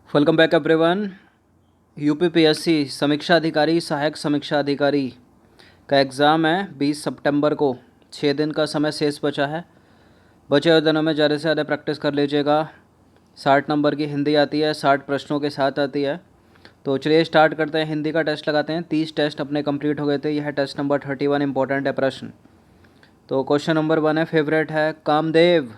Welcome back everyone. UPPSC समीक्षा अधिकारी सहायक समीक्षा अधिकारी का एग्ज़ाम है 20 सितंबर को। 6 दिन का समय शेष बचा है। बचे हुए दिनों में ज़्यादा से ज़्यादा प्रैक्टिस कर लीजिएगा। 60 नंबर की हिंदी आती है, 60 प्रश्नों के साथ आती है। तो चलिए स्टार्ट करते हैं। हिंदी का टेस्ट लगाते हैं। 30 टेस्ट अपने कंप्लीट हो गए थे। यह टेस्ट नंबर 31 इंपॉर्टेंट है प्रश्न। तो क्वेश्चन नंबर 1 है, फेवरेट है कामदेव।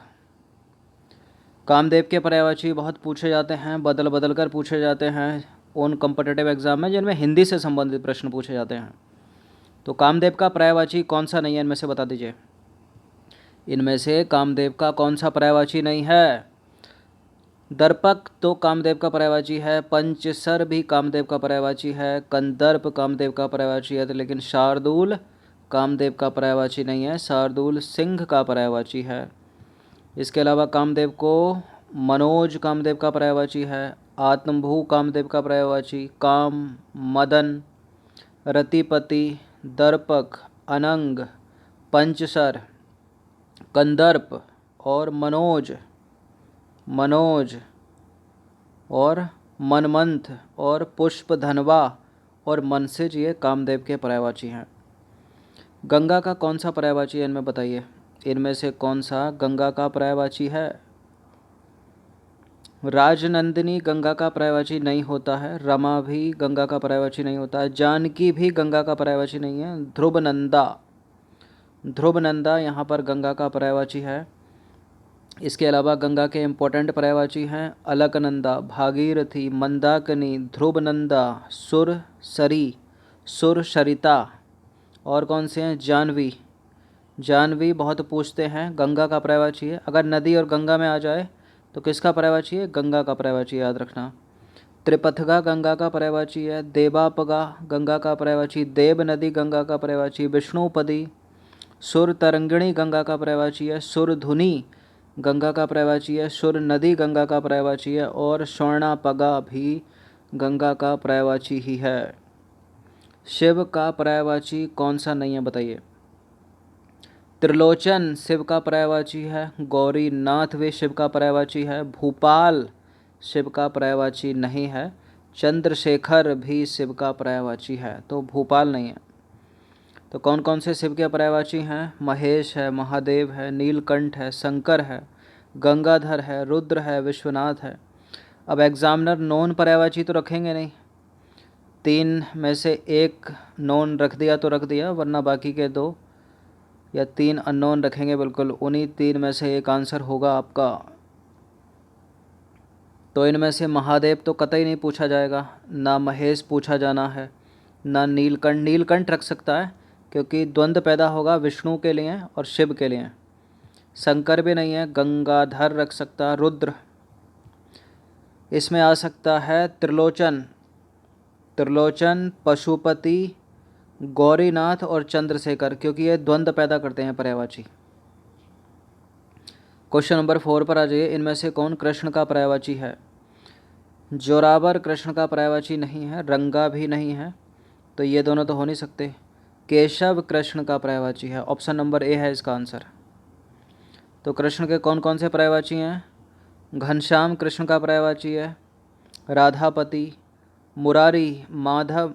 कामदेव के पर्यायवाची बहुत पूछे जाते हैं, बदल बदल कर पूछे जाते हैं उन कॉम्पिटिटिव एग्जाम में जिनमें हिंदी से संबंधित प्रश्न पूछे जाते हैं। तो कामदेव का पर्यायवाची कौन सा नहीं है, इनमें से बता दीजिए। इनमें से कामदेव का कौन सा पर्यायवाची नहीं है? दर्पक तो कामदेव का पर्यायवाची है, पंचसर भी कामदेव का पर्यायवाची है, कंदर्प कामदेव का पर्यायवाची है, लेकिन शार्दूल कामदेव का पर्यायवाची नहीं है। शार्दूल सिंह का पर्यायवाची है। इसके अलावा कामदेव को मनोज कामदेव का पर्यायवाची है, आत्मभू कामदेव का पर्यायवाची, काम, मदन, रतिपति, दर्पक, अनंग, पंचसर, कंदर्प और मनोज मनोज और मनमंथ और पुष्पधनवा और मनसिज ये कामदेव के पर्यायवाची हैं। गंगा का कौन सा पर्यायवाची है, इनमें बताइए। इनमें से कौन सा गंगा का पर्यायवाची है? राजनंदिनी गंगा का पर्यायवाची नहीं होता है। रमा भी गंगा का पर्यायवाची नहीं होता है। जानकी भी गंगा का पर्यायवाची नहीं है। ध्रुवनंदा यहाँ पर गंगा का पर्यायवाची है। इसके अलावा गंगा के इम्पोर्टेंट पर्यायवाची हैं अलकनंदा, भागीरथी, मंदाकिनी, ध्रुवनंदा, सुरसरिता और कौन से हैं? जानवी बहुत पूछते हैं, गंगा का पर्यायवाची है। अगर नदी और गंगा में आ जाए तो किसका पर्यायवाची है? गंगा का पर्यायवाची, याद रखना। त्रिपथगा गंगा का पर्यायवाची है। देवापगा गंगा का पर्यायवाची, देव नदी गंगा का पर्यायवाची, विष्णुपदी, सुर तरंगिणी गंगा का पर्यायवाची है, सुरधुनी गंगा का पर्यायवाची है, सुर नदी गंगा का पर्यायवाची है और स्वर्णापगा भी गंगा का पर्यायवाची ही है। शिव का पर्यायवाची कौन सा नहीं है, बताइए। त्रिलोचन शिव का पर्यायवाची है। गौरीनाथ भी शिव का पर्यायवाची है। भूपाल शिव का पर्यायवाची नहीं है। चंद्रशेखर भी शिव का पर्यायवाची है, तो भूपाल नहीं है। तो कौन कौन से शिव के पर्यायवाची हैं? महेश है, महादेव है, नीलकंठ है, शंकर है, गंगाधर है, रुद्र है, विश्वनाथ है। अब एग्जामिनर नॉन पर्यायवाची तो रखेंगे नहीं। 3 में से 1 नॉन रख दिया तो रख दिया, वरना बाकी के 2 या 3 अननोन रखेंगे। बिल्कुल उन्हीं 3 में से एक आंसर होगा आपका। तो इनमें से महादेव तो कतई नहीं पूछा जाएगा, ना महेश पूछा जाना है, ना नीलकंठ। नीलकंठ रख सकता है क्योंकि द्वंद्व पैदा होगा विष्णु के लिए और शिव के लिए। शंकर भी नहीं है। गंगाधर रख सकता, रुद्र। इसमें आ सकता है त्रिलोचन, पशुपति, गौरीनाथ और चंद्रशेखर, क्योंकि ये द्वंद्व पैदा करते हैं पर्यायवाची। क्वेश्चन नंबर 4 पर आ जाइए। इनमें से कौन कृष्ण का पर्यायवाची है? जोरावर कृष्ण का पर्यायवाची नहीं है, रंगा भी नहीं है, तो ये दोनों तो हो नहीं सकते। केशव कृष्ण का पर्यायवाची है। ऑप्शन नंबर ए है इसका आंसर। तो कृष्ण के कौन कौन से पर्यायवाची हैं? घनश्याम कृष्ण का पर्यायवाची है, राधापति, मुरारी, माधव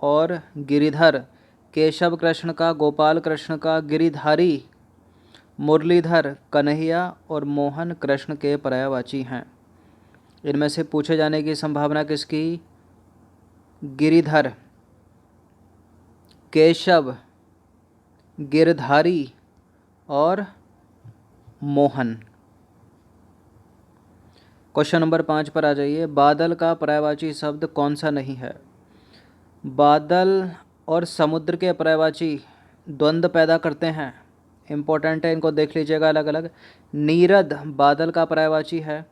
और गिरिधर। केशव कृष्ण का, गोपाल कृष्ण का, गिरिधारी, मुरलीधर, कन्हैया और मोहन कृष्ण के पर्यायवाची हैं। इनमें से पूछे जाने की संभावना किसकी? गिरिधर, केशव, गिरधारी और मोहन। क्वेश्चन नंबर 5 पर आ जाइए। बादल का पर्यायवाची शब्द कौन सा नहीं है? बादल और समुद्र के पर्यायवाची द्वंद्व पैदा करते हैं, इम्पोर्टेंट है, इनको देख लीजिएगा अलग अलग। नीरद बादल का पर्यायवाची है।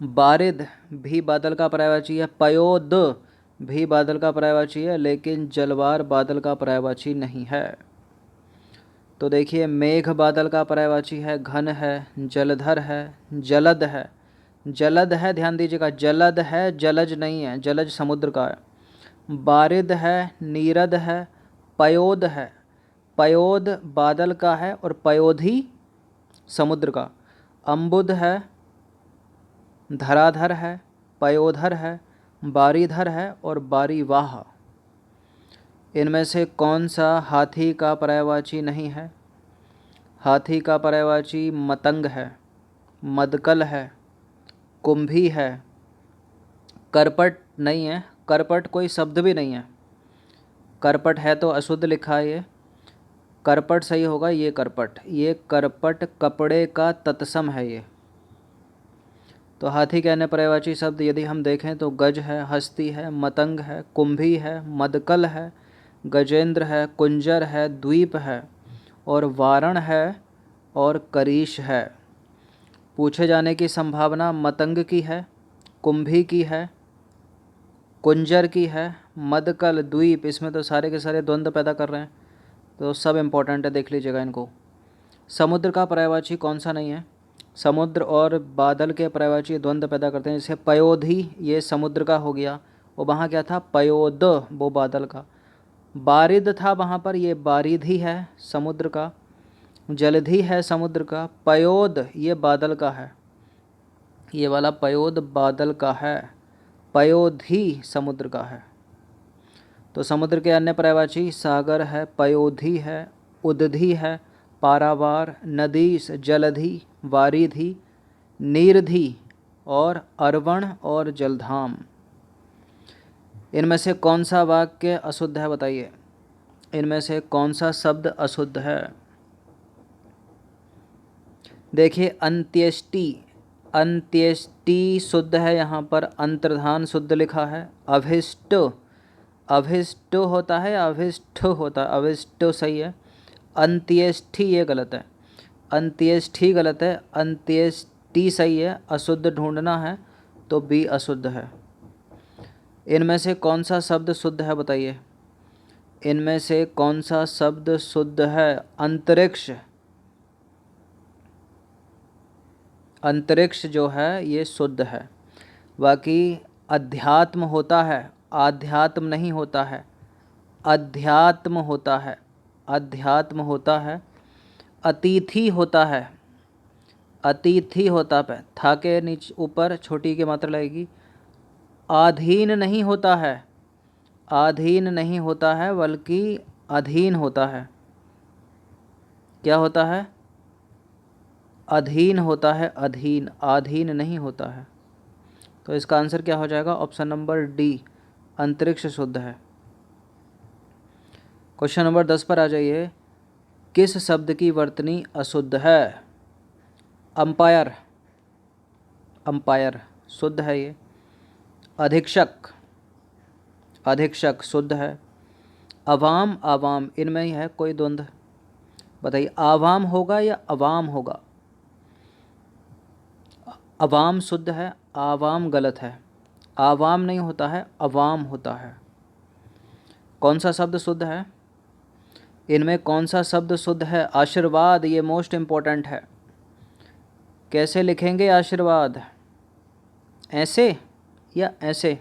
बारिद भी बादल का पर्यायवाची है। पयोद भी बादल का पर्यायवाची है, लेकिन जलवार बादल का पर्यायवाची नहीं है। तो देखिए, मेघ बादल का पर्यायवाची है, घन है, जलधर है, जलद है। जलद है, ध्यान दीजिएगा, जलद है, जलज नहीं है, जलज समुद्र का है। बारिद है, नीरद है, पयोद है। पयोद बादल का है और पयोधी समुद्र का। अम्बुद है, धराधर है, पयोधर है, बारीधर है और बारीवाह। इनमें से कौन सा हाथी का पर्यायवाची नहीं है? हाथी का पर्यायवाची मतंग है, मदकल है, कुंभी है, करपट नहीं है। करपट कोई शब्द भी नहीं है, करपट है तो अशुद्ध लिखा है ये। करपट सही होगा, ये करपट, ये करपट कपड़े का तत्सम है ये। तो हाथी के अन्य पर्यायवाची शब्द यदि हम देखें तो गज है, हस्ती है, मतंग है, कुंभी है, मदकल है, गजेंद्र है, कुंजर है, द्वीप है और वारण है और करीश है। पूछे जाने की संभावना मतंग की है, कुंभी की है, कुंजर की है, मदकल, द्वीप, इसमें तो सारे के सारे द्वंद्व पैदा कर रहे हैं, तो सब इम्पोर्टेंट है, देख लीजिएगा इनको। समुद्र का पर्यायवाची कौन सा नहीं है? समुद्र और बादल के पर्यायवाची द्वंद्व पैदा करते हैं। जैसे पयोधी, ये समुद्र का हो गया, वो वहाँ क्या था? पयोद, वो बादल का। बारिद था वहाँ पर, ये बारिधि है समुद्र का। जलधि है समुद्र का। पयोद ये बादल का है, ये वाला पयोद बादल का है, पयोधी समुद्र का है। तो समुद्र के अन्य पर्यायवाची सागर है, पयोधी है, उदधि है, पारावार, नदीस, जलधि, वारिधि, नीरधि और अरवण और जलधाम। इनमें से कौन सा वाक्य अशुद्ध है बताइए? इनमें से कौन सा शब्द अशुद्ध है? देखिए अंत्येष्टि, अंत्येष्टि शुद्ध है, यहाँ पर अंतर्धान शुद्ध लिखा है। अभिष्ट, अभिष्ट होता है, अभिष्ट होता है, अभिष्ट सही है। अंत्येष्टि ये गलत है, अंत्येष्टि गलत है, अंत्येष्टि सही है। अशुद्ध ढूंढना है तो बी अशुद्ध है। इनमें से कौन सा शब्द शुद्ध है बताइए? इनमें से कौन सा शब्द शुद्ध है? अंतरिक्ष, अंतरिक्ष जो है ये शुद्ध है। बाकी अध्यात्म होता है, आध्यात्म नहीं होता है, अध्यात्म होता है, अध्यात्म होता है। अतिथि होता है, अतिथि होता है, था के नीचे ऊपर छोटी की मात्रा लगेगी। आधीन नहीं होता है, आधीन नहीं होता है बल्कि अधीन होता है। क्या होता है? अधीन होता है, अधीन, आधीन नहीं होता है। तो इसका आंसर क्या हो जाएगा? ऑप्शन नंबर डी, अंतरिक्ष शुद्ध है। क्वेश्चन नंबर 10 पर आ जाइए। किस शब्द की वर्तनी अशुद्ध है? अंपायर, अंपायर शुद्ध है ये। अधीक्षक, अधीक्षक शुद्ध है। अवाम, आवाम, इनमें ही है कोई द्वंद्व? बताइए आवाम होगा या अवाम होगा? अवाम शुद्ध है, आवाम गलत है। आवाम नहीं होता है, अवाम होता है। कौन सा शब्द शुद्ध है? इनमें कौन सा शब्द शुद्ध है? आशीर्वाद, ये मोस्ट इम्पोर्टेंट है। कैसे लिखेंगे आशीर्वाद? ऐसे या ऐसे?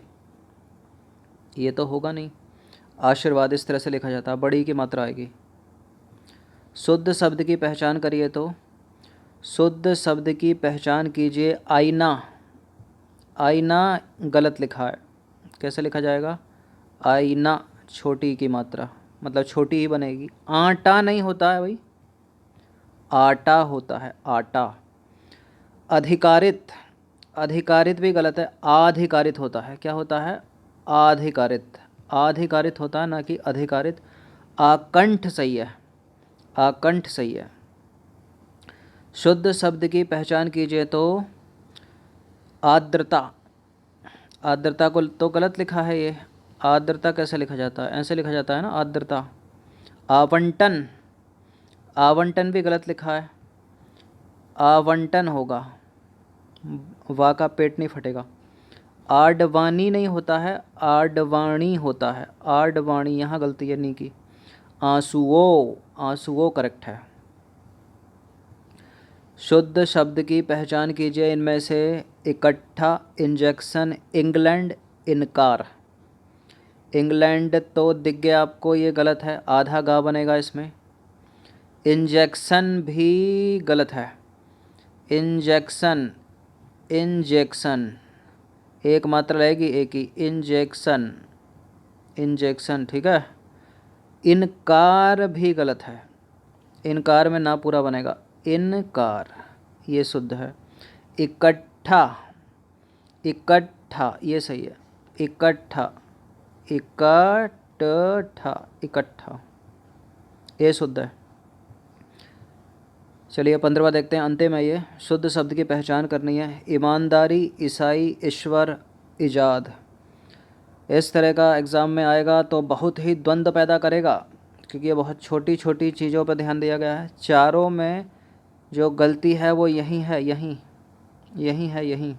ये तो होगा नहीं, आशीर्वाद इस तरह से लिखा जाता है, बड़ी की मात्रा आएगी। शुद्ध शब्द की पहचान करिए तो शुद्ध शब्द की पहचान कीजिए। आईना, आईना गलत लिखा है, कैसे लिखा जाएगा? आईना, छोटी की मात्रा, मतलब छोटी ही बनेगी। आटा नहीं होता है भाई, आटा होता है, आटा। अधिकारित, अधिकारित भी गलत है, आधिकारित होता है। क्या होता है? आधिकारित, आधिकारित होता है ना कि अधिकारित। आकंठ सही है, आकंठ सही है। शुद्ध शब्द की पहचान कीजिए तो आर्द्रता, आर्द्रता को तो गलत लिखा है ये। आर्द्रता कैसे लिखा जाता है? ऐसे लिखा जाता है ना, आर्द्रता। आवंटन, आवंटन भी गलत लिखा है, आवंटन होगा, वाह का पेट नहीं फटेगा। आडवाणी नहीं होता है, आडवाणी होता है, आडवाणी, यहाँ गलती है नी की। आंसुओं, आंसुओं करेक्ट है। शुद्ध शब्द की पहचान कीजिए। इनमें से इकट्ठा, इंजेक्शन, इंग्लैंड, इनकार। इंग्लैंड तो दिख गया आपको, ये गलत है, आधा गा बनेगा इसमें। इंजेक्शन भी गलत है, इंजेक्शन, इंजेक्शन, एक मात्रा लगेगी एक ही, इंजेक्शन, इंजेक्शन, ठीक है। इनकार भी गलत है, इनकार में ना पूरा बनेगा, इनकार, ये शुद्ध है। इकट्ठा, इकट्ठा, ये सही है, इकट्ठा, इकट्ठा, इकट्ठा, ये शुद्ध है। चलिए 15वां देखते हैं, अंतिम है ये। शुद्ध शब्द की पहचान करनी है। ईमानदारी, ईसाई, ईश्वर, इजाद। इस तरह का एग्ज़ाम में आएगा तो बहुत ही द्वंद्व पैदा करेगा, क्योंकि ये बहुत छोटी छोटी चीज़ों पर ध्यान दिया गया है। चारों में जो गलती है वो यही है, यहीं, यही है, यहीं।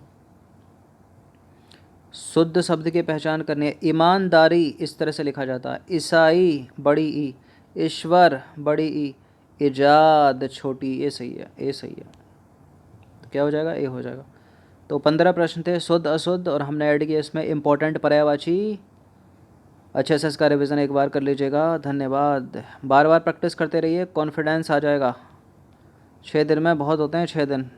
शुद्ध शब्द की पहचान करनी है। ईमानदारी इस तरह से लिखा जाता है, ईसाई बड़ी ई, ईश्वर बड़ी ई, इजाद छोटी, ये सही है, ये सही है। तो क्या हो जाएगा, ये हो जाएगा। तो 15 प्रश्न थे, शुद्ध अशुद्ध, और हमने ऐड किया इसमें इम्पोर्टेंट पर्यायवाची। अच्छे से इसका रिवीजन एक बार कर लीजिएगा। धन्यवाद। बार बार प्रैक्टिस करते रहिए, कॉन्फिडेंस आ जाएगा। 6 दिन में बहुत होते हैं, 6 दिन।